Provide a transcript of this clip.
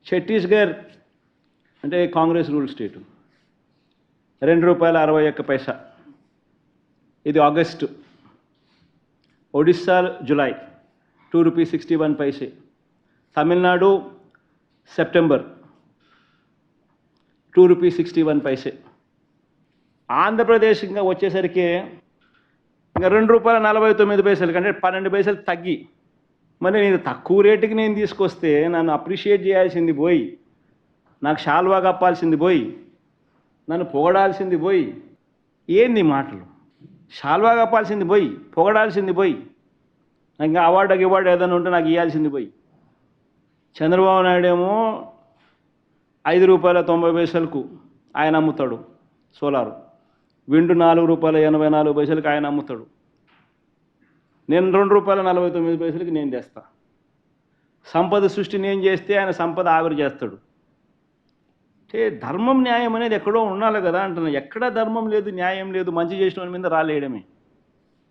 ఛత్తీస్గఢ్ అంటే కాంగ్రెస్ రూల్ స్టేటు ₹2.61. ఇది August. Odisha July ₹2.61. Tamil Nadu September ₹2.61. Andhra Pradesh ఇంకా వచ్చేసరికి ఇంకా ₹2.49 కంటే 12 పైసలు తగ్గి, మరి నేను తక్కువ రేటుకి నేను తీసుకొస్తే నన్ను అప్రిషియేట్ చేయాల్సింది పోయి, నాకు షాల్వా కప్పాల్సింది పోయి, నన్ను పొగడాల్సింది పోయి, ఏంది మాటలు? షాల్వా కప్పాల్సింది పోయి, పొగడాల్సింది పోయి, నాకు ఇంకా అవార్డు ఏదైనా ఉంటే నాకు ఇవ్వాల్సింది పోయి. చంద్రబాబు నాయుడు ఏమో ₹5.90 ఆయన అమ్ముతాడు సోలారు, విండు ₹4.84 ఆయన అమ్ముతాడు. నేను ₹2.49 నేను తెస్తా. సంపద సృష్టి నేను చేస్తే ఆయన సంపద ఆవిరి చేస్తాడు. అంటే ధర్మం న్యాయం అనేది ఎక్కడో ఉండాలి కదా అంటున్నా. ఎక్కడ ధర్మం లేదు, న్యాయం లేదు, మంచి చేసిన వాడి మీద రాలేయడమే.